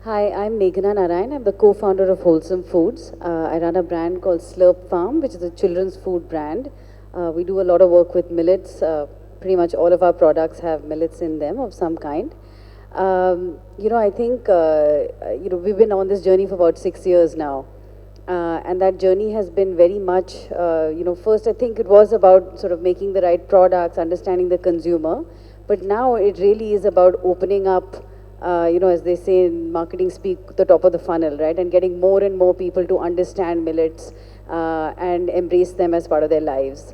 Hi, I'm Meghana Narayan. I'm the co-founder of Wholesome Foods. I run a brand called Slurp Farm, which is a children's food brand. We do a lot of work with millets. Pretty much all of our products have millets in them of some kind. I think, we've been on this journey for about 6 years now. And that journey has been very much, first I think it was about sort of making the right products, understanding the consumer. But now it really is about opening up, as they say in marketing speak, the top of the funnel, right? And getting more and more people to understand millets and embrace them as part of their lives.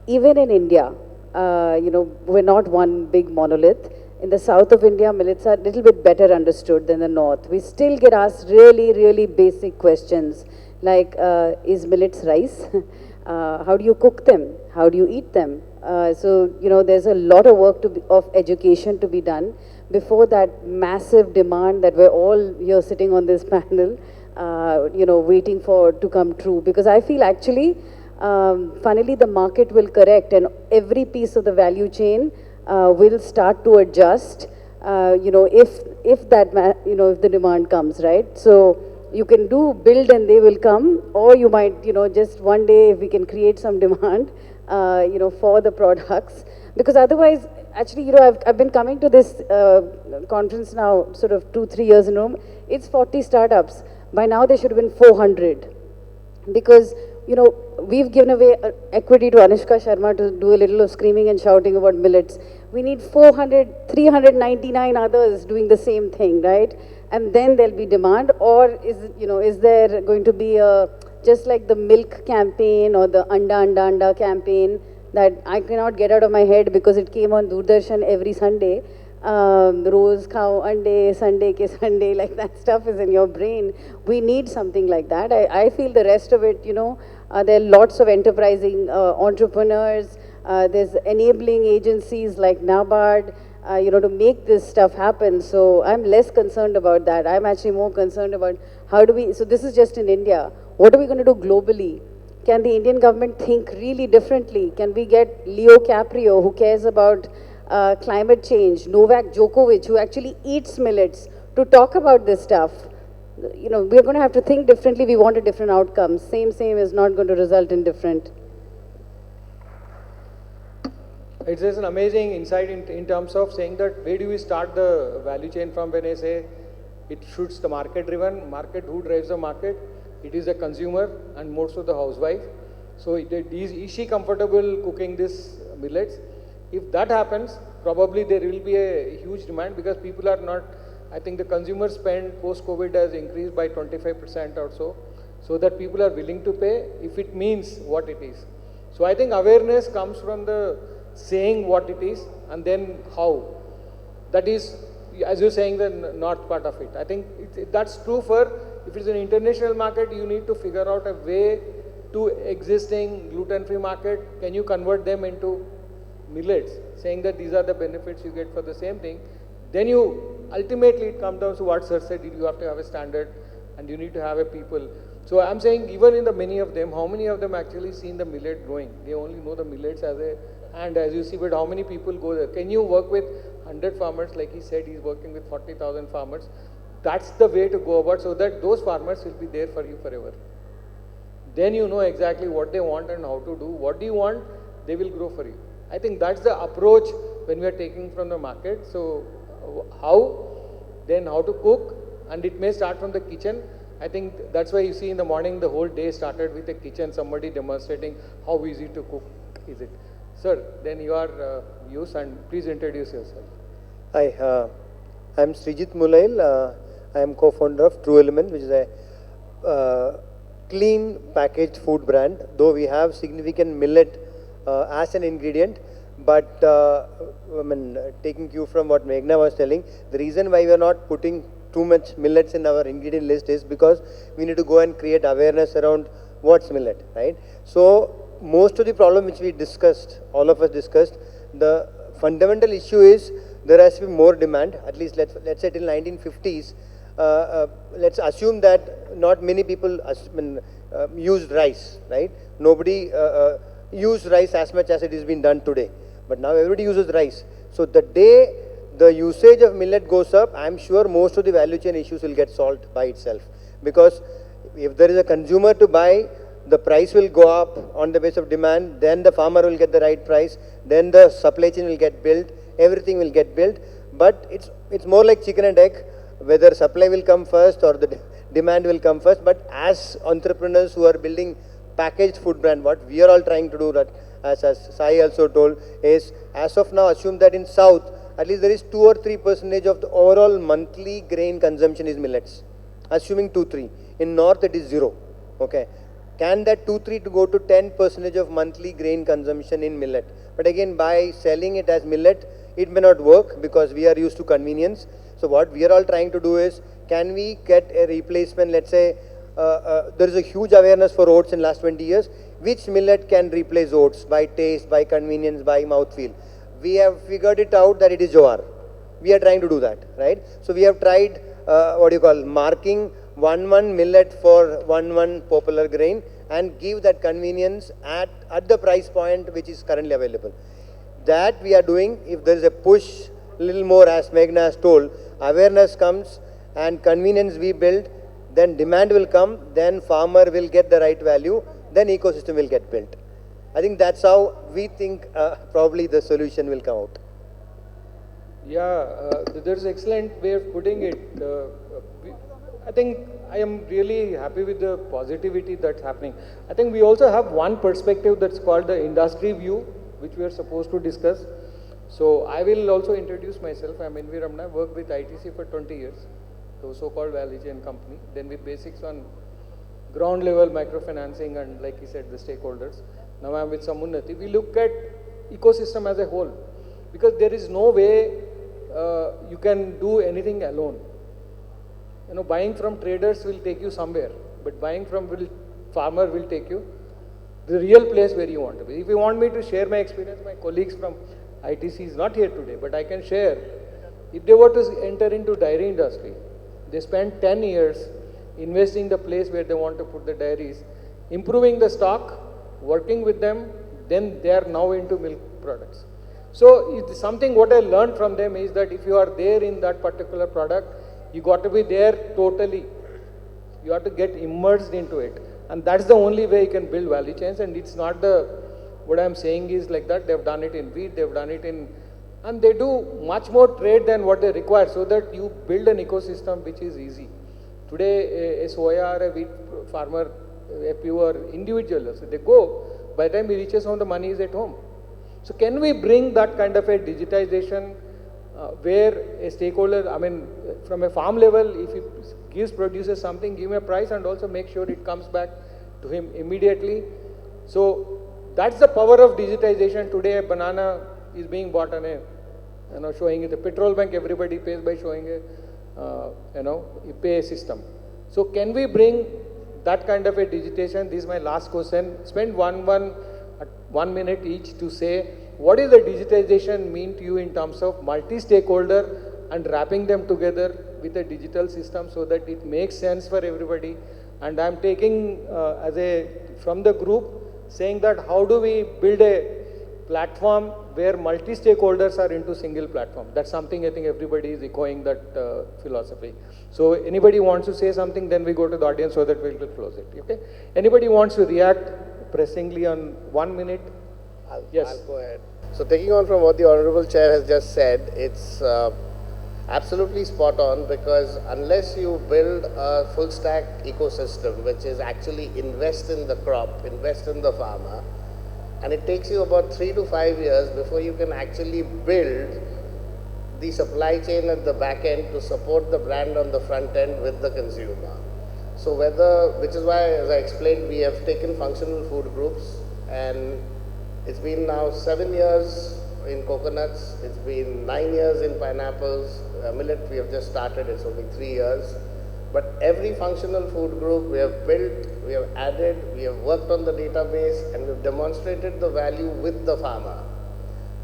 Even in India, we're not one big monolith. In the south of India, millets are a little bit better understood than the north. We still get asked really, really basic questions like, is millets rice? How do you cook them? How do you eat them? There's a lot of work of education to be done before that massive demand that we're all here sitting on this panel, waiting for to come true. Because I feel actually, funnily, the market will correct and every piece of the value chain will start to adjust, if the demand comes, right? So you can build and they will come, or you might, just one day if we can create some demand, for the products. Because otherwise, actually, I've been coming to this conference now sort of 2-3 years in a row. It's 40 startups. By now there should have been 400. Because, we've given away equity to Anushka Sharma to do a little of screaming and shouting about millets. We need 399 others doing the same thing, right? And then there'll be demand. Or is there going to be just like the milk campaign or the anda campaign that I cannot get out of my head because it came on Doordarshan every Sunday. Rose khao ande, Sunday ke Sunday, like that stuff is in your brain. We need something like that. I feel the rest of it, there are lots of enterprising entrepreneurs. There's enabling agencies like NABARD, to make this stuff happen. So I'm less concerned about that. I'm actually more concerned about so this is just in India. What are we going to do globally? Can the Indian government think really differently? Can we get Leo Caprio, who cares about climate change, Novak Djokovic, who actually eats millets, to talk about this stuff? We're going to have to think differently. We want a different outcome. Same is not going to result in different. It's just an amazing insight in terms of saying that where do we start the value chain from when I say it shoots the market driven, who drives the market? It is the consumer and more so the housewife. So is she comfortable cooking this millets? If that happens, probably there will be a huge demand because people are not, I think the consumer spend post-COVID has increased by 25% or so that people are willing to pay if it means what it is. So I think awareness comes from the saying what it is and then how. That is, as you're saying, the north part of it. I think that's true for, if it's an international market, you need to figure out a way to existing gluten-free market. Can you convert them into millets, saying that these are the benefits you get for the same thing? Then ultimately it comes down to what Sir said, you have to have a standard and you need to have a people. So I'm saying even in the many of them, how many of them actually seen the millet growing? They only know the millets and as you see, but how many people go there? Can you work with 100 farmers? Like he said, he's working with 40,000 farmers. That's the way to go about, so that those farmers will be there for you forever. Then you know exactly what they want and how to do. What do you want? They will grow for you. I think that's the approach when we are taking from the market. So how? Then how to cook, and it may start from the kitchen. I think that's why you see in the morning the whole day started with the kitchen, somebody demonstrating how easy to cook is it. Sir, then you are use and please introduce yourself. Hi, I'm Srijit Mulail. I am co-founder of True Element, which is a clean packaged food brand, though we have significant millet as an ingredient. But taking cue from what Meghna was telling, the reason why we are not putting too much millets in our ingredient list is because we need to go and create awareness around what's millet, right? So most of the problem which we discussed, all of us discussed, the fundamental issue is there has to be more demand. At least let's say till 1950s, let's assume that not many people used rice, right? Nobody used rice as much as it is being done today. But now everybody uses rice. So the day the usage of millet goes up, I'm sure most of the value chain issues will get solved by itself. Because if there is a consumer to buy, the price will go up on the basis of demand, then the farmer will get the right price, then the supply chain will get built, everything will get built. But it's more like chicken and egg, whether supply will come first or the demand will come first. But as entrepreneurs who are building packaged food brand, what we are all trying to do, that as Sai also told, is as of now assume that in South, at least there is 2 or 3% of the overall monthly grain consumption is millets. Assuming 2-3. In North it is 0. Okay. Can that 2-3 to go to 10% of monthly grain consumption in millet? But again, by selling it as millet, it may not work because we are used to convenience. So what we are all trying to do is, can we get a replacement? Let's say there is a huge awareness for oats in last 20 years. Which millet can replace oats by taste, by convenience, by mouthfeel? We have figured it out that it is jowar. We are trying to do that, right? So we have tried marking 1-1 millet for 1-1 popular grain and give that convenience at the price point which is currently available. That we are doing. If there is a push, little more, as Meghna has told, awareness comes and convenience we build, then demand will come, then farmer will get the right value, then ecosystem will get built. I think that's how we think probably the solution will come out. Yeah, there's an excellent way of putting it. I think I am really happy with the positivity that's happening. I think we also have one perspective that's called the industry view, which we are supposed to discuss. So I will also introduce myself. I'm N.V. Ramana, worked with ITC for 20 years, so so-called value chain company. Then with basics on ground level microfinancing and, like he said, the stakeholders. Now I'm with Samunnati. We look at ecosystem as a whole, because there is no way you can do anything alone. You know, buying from traders will take you somewhere, but buying from farmer will take you the real place where you want to be. If you want me to share my experience, my colleagues from ITC is not here today, but I can share. If they were to enter into dairy industry, they spend 10 years investing the place where they want to put the dairies, improving the stock, working with them, then they are now into milk products. So it's something what I learned from them is that if you are there in that particular product, you got to be there totally. You have to get immersed into it. And that's the only way you can build value chains. And it's not what I'm saying is like that. They've done it in wheat, they've done it in, and they do much more trade than what they require, so that you build an ecosystem which is easy. Today, a soya or a wheat farmer, a pure individual, so they go, by the time he reaches home, the money is at home. So can we bring that kind of a digitization where a stakeholder, I mean, from a farm level, if he produces something, give him a price and also make sure it comes back to him immediately. So that's the power of digitization. Today, a banana is being bought on a, showing it. The petrol bank, everybody pays by showing a, pay system. So can we bring that kind of a digitization? This is my last question. Spend one minute each to say, what is the digitization mean to you in terms of multi-stakeholder and wrapping them together with a digital system so that it makes sense for everybody? And I'm taking from the group, saying that how do we build a platform where multi-stakeholders are into single platform? That's something I think everybody is echoing that philosophy. So anybody wants to say something, then we go to the audience so that we'll close it. Okay? Anybody wants to react pressingly on 1 minute? Yes. I'll go ahead. So taking on from what the Honorable Chair has just said, it's absolutely spot on, because unless you build a full stack ecosystem, which is actually invest in the crop, invest in the farmer, and it takes you about 3 to 5 years before you can actually build the supply chain at the back end to support the brand on the front end with the consumer. So which is why, as I explained, we have taken functional food groups, and it's been now 7 years in coconuts, it's been 9 years in pineapples, millet we have just started, it's only 3 years. But every functional food group we have built, we have added, we have worked on the database, and we've demonstrated the value with the farmer.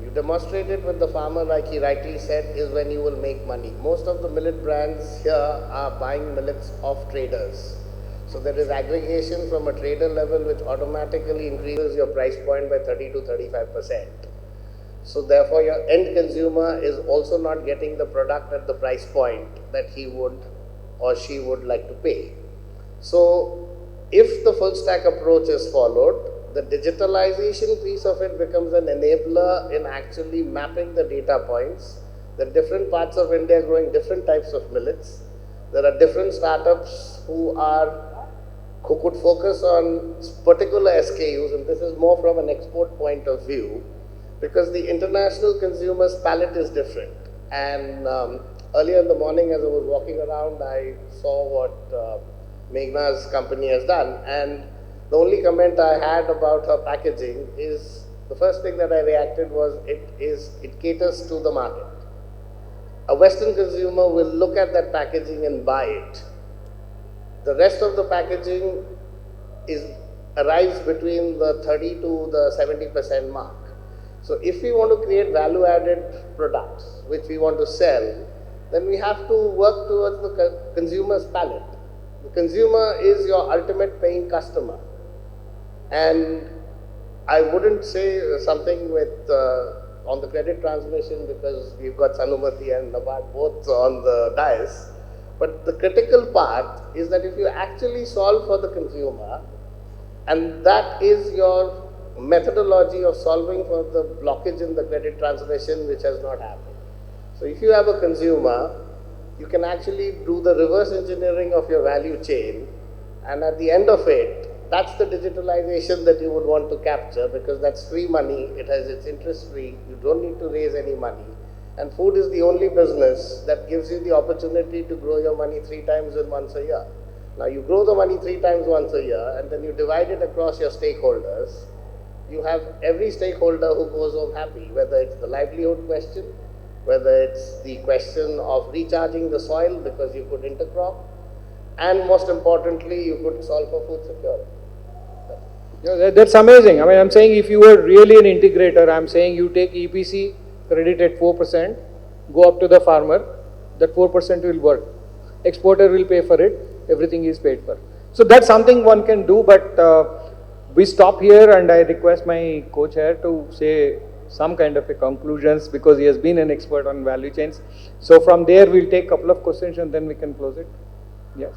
You demonstrate it with the farmer, like he rightly said, is when you will make money. Most of the millet brands here are buying millets off traders. So there is aggregation from a trader level, which automatically increases your price point by 30 to 35%. So therefore your end consumer is also not getting the product at the price point that he would or she would like to pay. So if the full stack approach is followed, the digitalization piece of it becomes an enabler in actually mapping the data points. The different parts of India are growing different types of millets. There are different startups who could focus on particular SKUs, and this is more from an export point of view, because the international consumer's palate is different. And earlier in the morning as I was walking around, I saw what Meghna's company has done, and the only comment I had about her packaging is, the first thing that I reacted was, it caters to the market. A Western consumer will look at that packaging and buy it. The rest of the packaging arrives between the 30 to the 70% mark. So if we want to create value-added products, which we want to sell, then we have to work towards the consumer's palate. The consumer is your ultimate paying customer. And I wouldn't say something with on the credit transmission, because we've got Sanumati and Nabad both on the dais. But the critical part is that if you actually solve for the consumer, and that is your methodology of solving for the blockage in the credit transmission which has not happened. So if you have a consumer, you can actually do the reverse engineering of your value chain, and at the end of it, that's the digitalization that you would want to capture, because that's free money, it has its interest free, you don't need to raise any money. And food is the only business that gives you the opportunity to grow your money 3 times in once a year. Now you grow the money 3 times once a year, and then you divide it across your stakeholders. You have every stakeholder who goes home happy, whether it's the livelihood question, whether it's the question of recharging the soil because you could intercrop, and most importantly, you could solve for food security. Yeah, that's amazing. I mean, I'm saying if you were really an integrator, I'm saying you take EPC, credit at 4%, go up to the farmer, that 4% will work. Exporter will pay for it, everything is paid for. So that's something one can do, but we stop here, and I request my co-chair to say some kind of a conclusions, because he has been an expert on value chains. So from there, we'll take a couple of questions and then we can close it. Yes.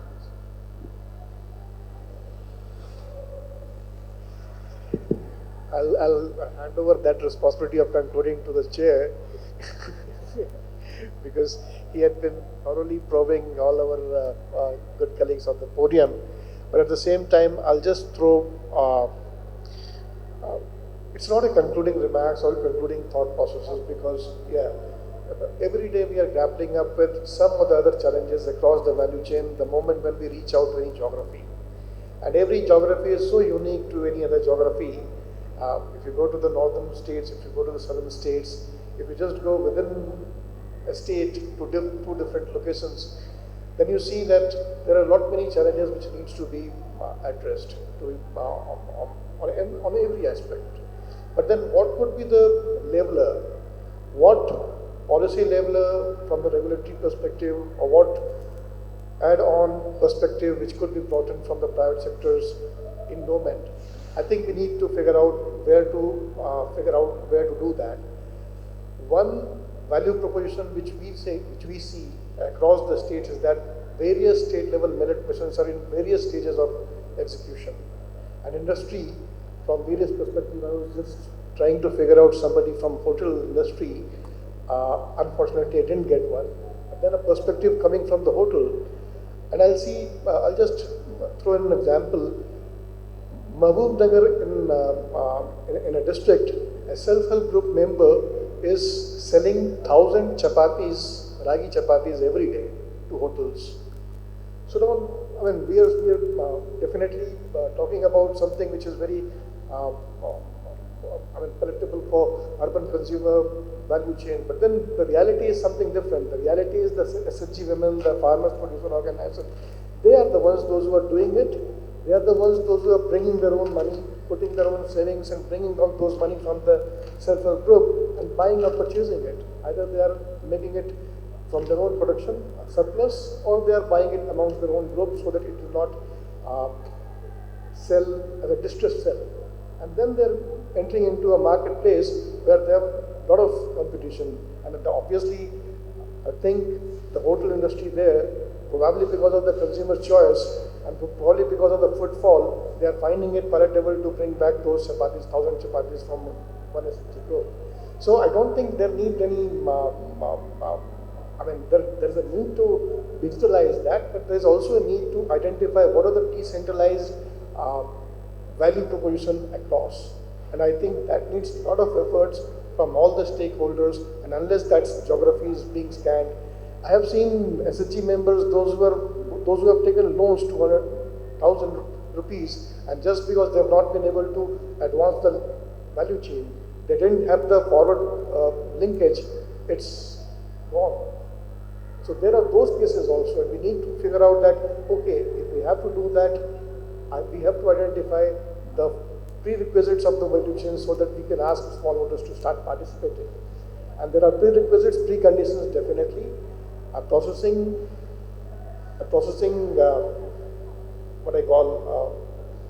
I'll hand over that responsibility of concluding to the chair because he had been thoroughly probing all our good colleagues on the podium. But at the same time, I'll just throw, it's not a concluding remarks or concluding thought processes, because every day we are grappling up with some of the other challenges across the value chain the moment when we reach out to any geography. And every geography is so unique to any other geography. If you go to the northern states, if you go to the southern states, if you just go within a state to 2 different locations, then you see that there are a lot many challenges which needs to be addressed on every aspect. But then what could be the leveler? What policy leveler from the regulatory perspective, or what add-on perspective which could be brought in from the private sector's endowment? I think we need to figure out where to do that. One value proposition which we see across the states is that various state level millet missions are in various stages of execution. And industry, from various perspectives, I was just trying to figure out somebody from hotel industry. Unfortunately, I didn't get one. But then a perspective coming from the hotel, and I'll just throw in an example. Mahbub Nagar in a district, a self-help group member is selling 1,000 chapatis, ragi chapatis every day to hotels. So now, I mean, we are definitely talking about something which is very palatable for urban consumer value chain. But then the reality is something different. The reality is the SHG women, the farmers producer organization, they are the ones, those who are doing it. They are the ones, those who are bringing their own money, putting their own savings and bringing out those money from the self-help group and buying or purchasing it. Either they are making it from their own production, surplus, or they are buying it amongst their own group so that it will not sell as a distressed sell. And then they are entering into a marketplace where they have lot of competition, and obviously, I think the hotel industry there, probably because of the consumer choice and probably because of the footfall, they are finding it palatable to bring back those chapatis, 1,000 chapatis from 160 crore. So I don't think there need any, there's a need to digitalize that, but there's also a need to identify what are the decentralized value proposition across. And I think that needs a lot of efforts from all the stakeholders, and unless that geography is being scanned, I have seen SHG members, those who have taken loans to 100,000 rupees, and just because they have not been able to advance the value chain, they didn't have the forward linkage, it's gone. So there are those cases also, and we need to figure out that, okay, if we have to do that, we have to identify the prerequisites of the value chain so that we can ask smallholders to start participating. And there are prerequisites, preconditions definitely. Processing what I call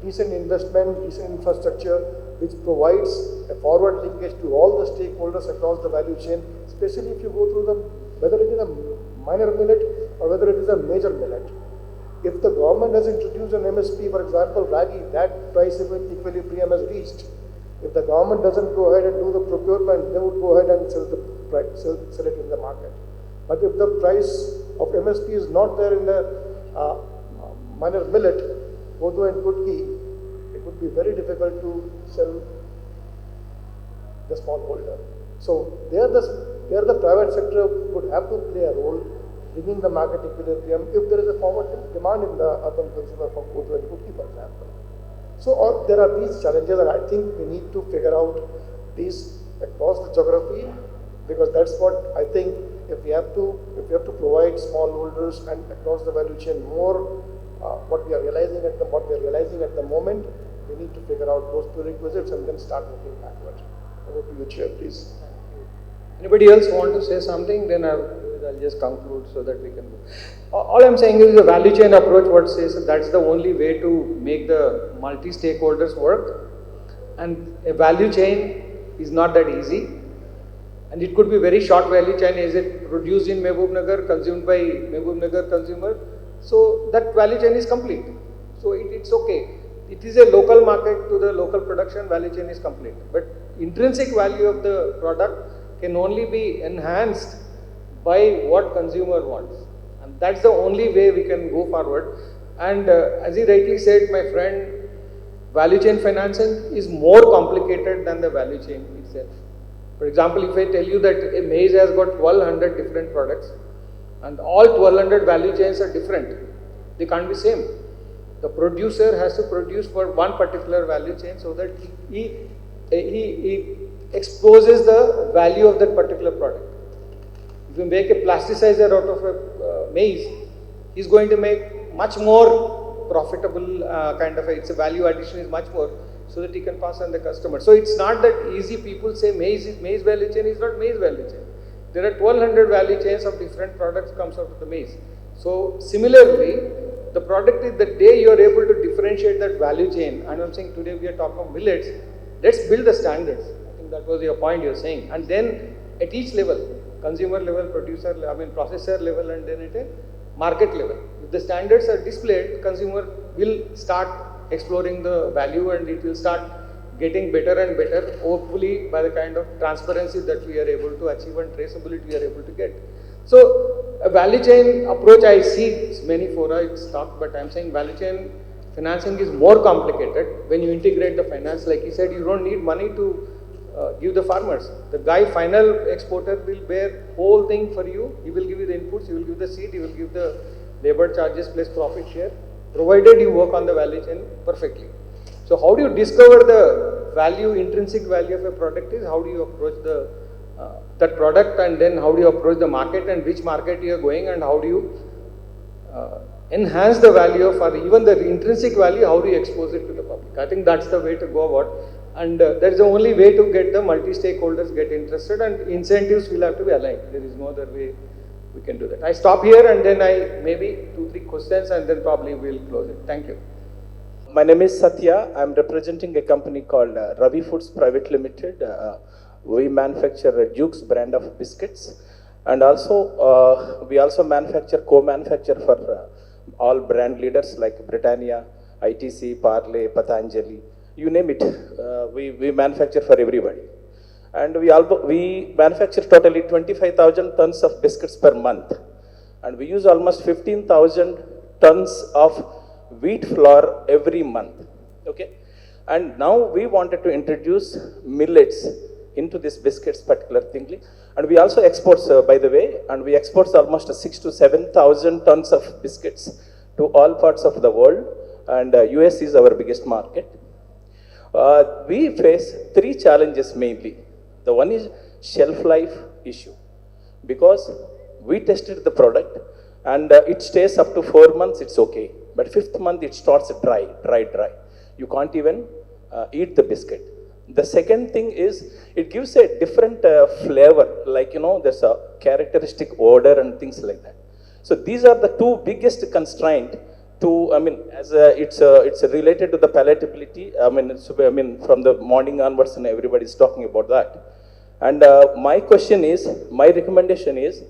decent investment, decent infrastructure, which provides a forward linkage to all the stakeholders across the value chain, especially if you go through whether it is a minor millet or whether it is a major millet. If the government has introduced an MSP, for example, ragi, that price equilibrium has reached. If the government doesn't go ahead and do the procurement, they would go ahead and sell it in the market. But if the price of MSP is not there in the minor millet, Kodo and Kutki, it would be very difficult to sell the smallholder. So there the private sector would have to play a role, bringing the market equilibrium if there is a forward demand in the urban consumer for Kodo and Kutki, for example. So there are these challenges, and I think we need to figure out these across the geography, because that's what I think. If we have to provide smallholders and across the value chain more, what we are realizing at the moment, we need to figure out those prerequisites and then start looking backward. Over to you, Chair, please. Anybody else want to say something? Then I'll just conclude so that we can go. All I'm saying is the value chain approach, what says that's the only way to make the multi-stakeholders work. And a value chain is not that easy. And it could be very short value chain. Is it produced in Mehboob consumed by Mehboob consumer? So that value chain is complete. So it's okay. It is a local market to the local production, value chain is complete. But intrinsic value of the product can only be enhanced by what consumer wants. And that's the only way we can go forward. And as he rightly said, my friend, value chain financing is more complicated than the value chain itself. For example, if I tell you that a maize has got 1200 different products and all 1200 value chains are different, they can't be same. The producer has to produce for one particular value chain so that he exposes the value of that particular product. If you make a plasticizer out of a maize, he's going to make much more profitable it's a value addition is much more, so that he can pass on the customer. So it's not that easy. People say maize value chain is not maize value chain. There are 1200 value chains of different products comes out of the maize. So similarly, the product is the day you are able to differentiate that value chain. And I'm saying today we are talking of millets. Let's build the standards. I think that was your point you're saying. And then at each level, consumer level, producer, processor level, and then at a market level. If the standards are displayed, consumer will start exploring the value and it will start getting better and better, hopefully by the kind of transparency that we are able to achieve and traceability we are able to get. So a value chain approach, I see many fora it's talked, but I'm saying value chain financing is more complicated when you integrate the finance. Like he said, you don't need money to give the farmers. The guy, final exporter, will bear whole thing for you. He will give you the inputs, he will give the seed, he will give the labor charges plus profit share, provided you work on the value chain perfectly. So how do you discover the value, intrinsic value of a product is how do you approach the that product, and then how do you approach the market and which market you are going, and how do you enhance the value of, or even the intrinsic value, how do you expose it to the public. I think that's the way to go about, and that's the only way to get the multi-stakeholders get interested, and incentives will have to be aligned. There is no other way we can do that. I stop here and then I maybe 2-3 questions and then probably we'll close it. Thank you. My name is Satya. I'm representing a company called Ravi Foods Private Limited. We manufacture a Duke's brand of biscuits, and also we also co-manufacture for all brand leaders like Britannia, ITC, Parle, Patanjali, you name it. We manufacture for everybody. And we manufacture totally 25,000 tons of biscuits per month. And we use almost 15,000 tons of wheat flour every month. Okay? And now we wanted to introduce millets into this biscuits particular thing. And we also export, by the way, and we export almost 6,000 to 7,000 tons of biscuits to all parts of the world. And US is our biggest market. We face three challenges mainly. The one is shelf life issue, because we tested the product and it stays up to 4 months, it's okay. But 5th month it starts dry. You can't even eat the biscuit. The second thing is it gives a different flavor, like there's a characteristic odor and things like that. So these are the two biggest constraint to, it's related to the palatability. From the morning onwards, and everybody is talking about that. And my recommendation is,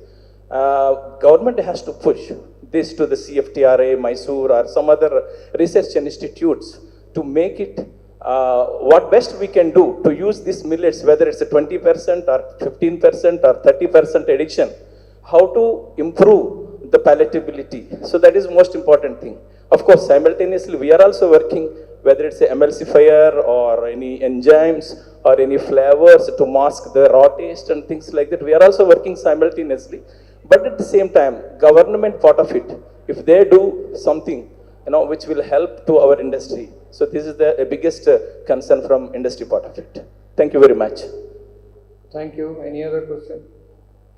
government has to push this to the CFTRA, Mysore, or some other research institutes to make it what best we can do to use these millets, whether it's a 20% or 15% or 30% addiction, how to improve the palatability. So that is most important thing. Of course, simultaneously, we are also working, whether it's an emulsifier or any enzymes or any flavors to mask the raw taste and things like that. We are also working simultaneously. But at the same time, government part of it, if they do something, which will help to our industry. So this is the biggest concern from industry part of it. Thank you very much. Thank you. Any other question?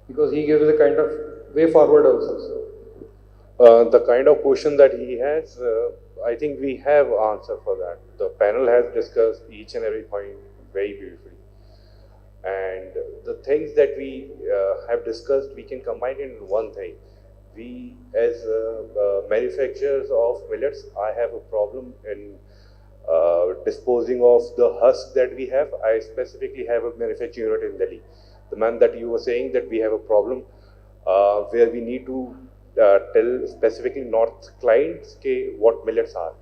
Because he gives a kind of way forward also. So. The kind of question that he has, I think we have answer for that. The panel has discussed each and every point very beautifully. And the things that we have discussed, we can combine in one thing. We, as manufacturers of millets, I have a problem in disposing of the husk that we have. I specifically have a manufacturing unit in Delhi. The man that you were saying that we have a problem where we need to tell specifically North clients what millets are.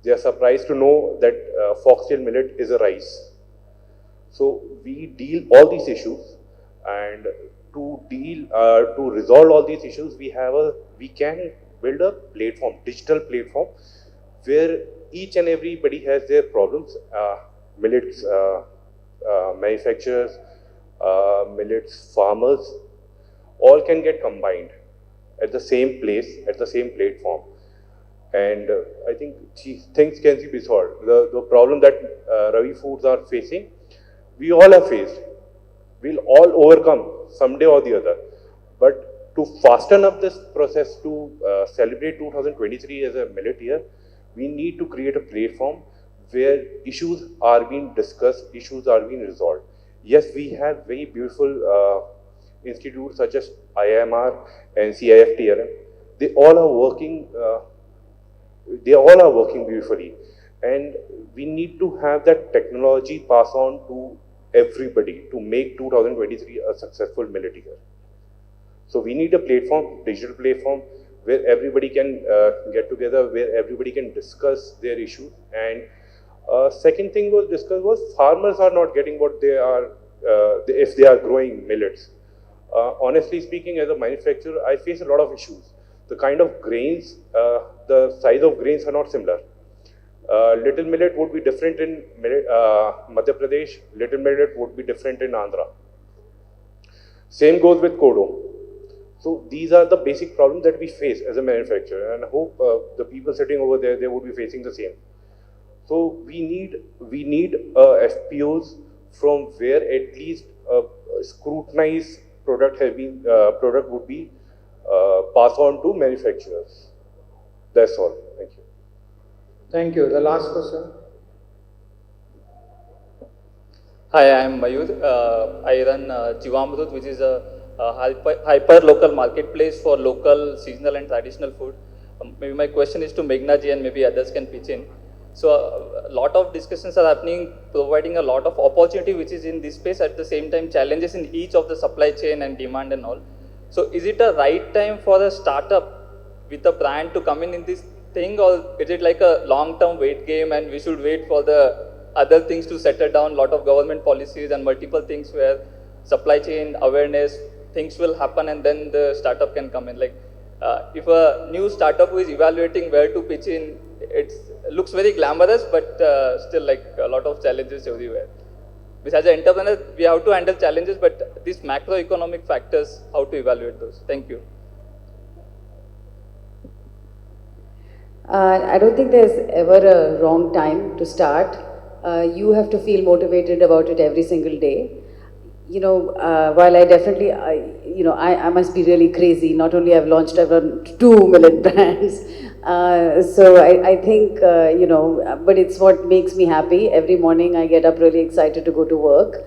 They are surprised to know that foxtail millet is a rice. So we deal all these issues, and to resolve all these issues, we can build a platform, digital platform, where each and everybody has their problems. Millets manufacturers, millets farmers, all can get combined at the same place, at the same platform. And I think things can be solved. The problem that Ravi Foods are facing, we all have faced. We'll all overcome someday or the other. But to fasten up this process to celebrate 2023 as a millet year, we need to create a platform where issues are being discussed, issues are being resolved. Yes, we have very beautiful institutes such as IIMR and CIFTRM. They all are working beautifully, and we need to have that technology pass on to everybody to make 2023 a successful millet year. So we need a platform, digital platform, where everybody can get together, where everybody can discuss their issues. And second thing was discussed was farmers are not getting what they are if they are growing millets. Honestly speaking, as a manufacturer, I face a lot of issues. The kind of grains, the size of grains are not similar. Little millet would be different in Madhya Pradesh, little millet would be different in Andhra. Same goes with Kodo. So these are the basic problems that we face as a manufacturer, and I hope the people sitting over there, they would be facing the same. So we need FPOs from where at least a scrutinized product would be passed on to manufacturers. That's all. Thank you. Thank you. The last question. Hi, I am Mayur. I run Jivamrut, which is a hyper-local marketplace for local, seasonal and traditional food. Maybe my question is to Meghna ji, and maybe others can pitch in. So a lot of discussions are happening, providing a lot of opportunity which is in this space, at the same time challenges in each of the supply chain and demand and all. So is it a right time for a startup with a brand to come in this thing, or is it like a long-term wait game and we should wait for the other things to settle down, lot of government policies and multiple things where supply chain awareness, things will happen and then the startup can come in? Like if a new startup who is evaluating where to pitch in, it looks very glamorous, but still like a lot of challenges everywhere. Because as an entrepreneur, we have to handle challenges, but these macroeconomic factors, how to evaluate those? Thank you. I don't think there's ever a wrong time to start. You have to feel motivated about it every single day. You know, while I definitely, I must be really crazy. Not only I've launched 2 millet brands. So I think, but it's what makes me happy. Every morning I get up really excited to go to work.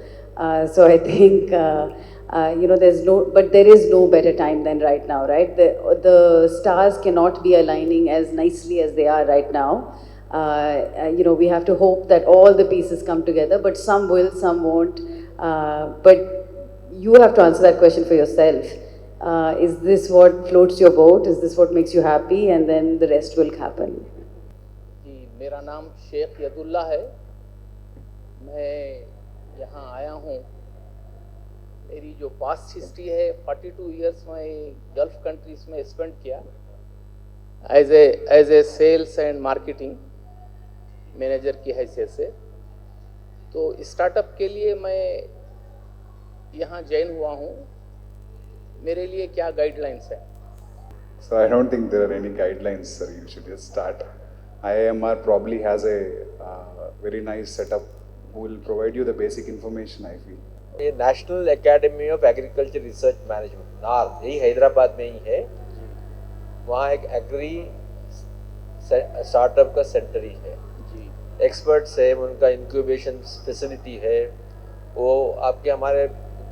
So I think, there is no better time than right now, right? The stars cannot be aligning as nicely as they are right now. We have to hope that all the pieces come together, but some will, some won't. But you have to answer that question for yourself. Is this what floats your boat? Is this what makes you happy? And then the rest will happen. जी, मेरा नाम शेख यदुल्ला है। मैं यहाँ आया हूँ। मेरी जो past history है, 42 इयर्स में गल्फ कंट्रीज में स्पेंड किया as a sales and marketing manager की हैसियत से। तो स्टार्टअप के लिए मैं यहाँ ज्वाइन हुआ हूँ। मेरे लिए क्या गाइडलाइंस है? So I don't think there are any guidelines, sir. You should just start. IIMR probably has a very nice setup who will provide you the basic information, I feel. ये national academy of agriculture research management नाल, यही हैदराबाद में ही है। वहाँ एक agree startup का centre ही है जी। Experts है, उनका इंक्यूबेशन फैसिलिटी है। वो आपके हमारे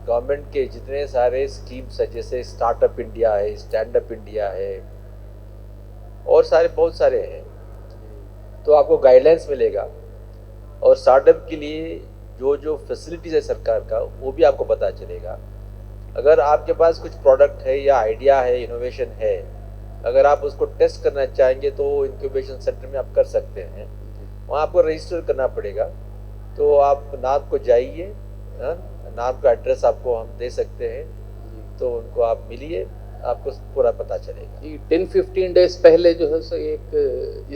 गवर्नमेंट के जितने सारे स्कीम्स है, जैसे स्टार्टअप इंडिया है, स्टैंड अप इंडिया है और बहुत सारे हैं, तो आपको गाइडलाइंस मिलेगा। और स्टार्टअप के लिए जो फैसिलिटीज़ है सरकार का, वो भी आपको पता चलेगा। अगर आपके पास कुछ प्रोडक्ट है या आइडिया है, इनोवेशन है, अगर आप उसको टेस्ट करना चाहेंगे तो इंक्यूबेशन सेंटर में आप कर सकते हैं। वहाँ आपको रजिस्टर करना पड़ेगा। तो आप नाम को जाइए, नाम का एड्रेस आपको हम दे सकते हैं, तो उनको आप मिलिए, आपको पूरा पता चलेगा। जी, 10-15 डेज पहले जो है सो एक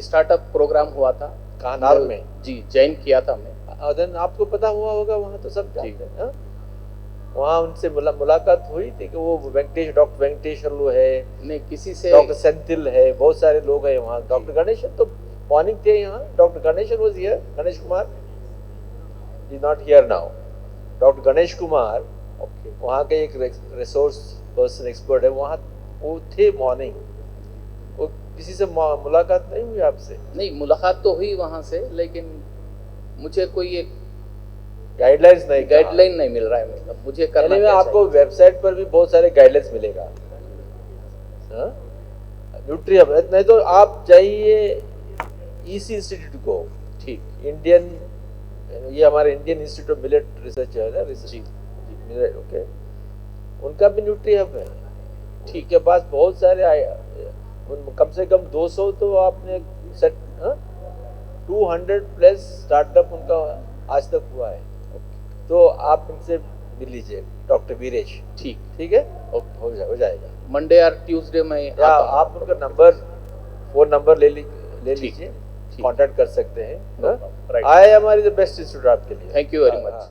स्टार्टअप प्रोग्राम हुआ था कानार में। जी, ज्वाइन किया था मैं। देन आपको पता हुआ होगा, वहाँ तो सब जानते हैं। वहाँ उनसे मुलाकात हुई थी कि वो डॉक्टर वेंकटेश्वर है, नहीं किसी से, डॉक्टर सेंथिल है, बहुत सारे लोग हैं वहाँ। डॉक्टर गणेशन तो मॉर्निंग थे यहाँ। Doctor Ganesan was here, Ganesh Kumar is not here now. Doctor Ganesh Kumar वहाँ के एक रिसोर्स पर्सन एक्सपर्ट है, वहाँ वो थे मॉर्निंग। वो किसी से मुलाकात नहीं हुई आपसे? नहीं, मुलाकात तो हुई वहाँ से, लेकिन मुझे कोई एक गाइडलाइन नहीं मिल रहा है। मतलब मुझे करना क्या आपको वेबसाइट पर भी बहुत सारे गाइडलाइंस मिलेगा। न्यूट्री हब, नहीं तो आप जाइए ईसी इंस्टीट्यूट को। ठीक, ये हमारे Indian institute of millet research है ना, मिलेट, ओके, उनका भी न्यूट्री हब है। ठीक के पास बहुत सारे, कम से कम 200 तो आपने सेट, 200 प्लस स्टार्टअप उनका आज तक हुआ है। तो आप इनसे मिल लीजिए, डॉक्टर वीरेश। ठीक है, हो जाएगा। मंडे और ट्यूसडे में आप उनका फोन नंबर ले लीजिए, कांटेक्ट कर सकते हैं। IIMR is the best institute आपके लिए। Thank you very much.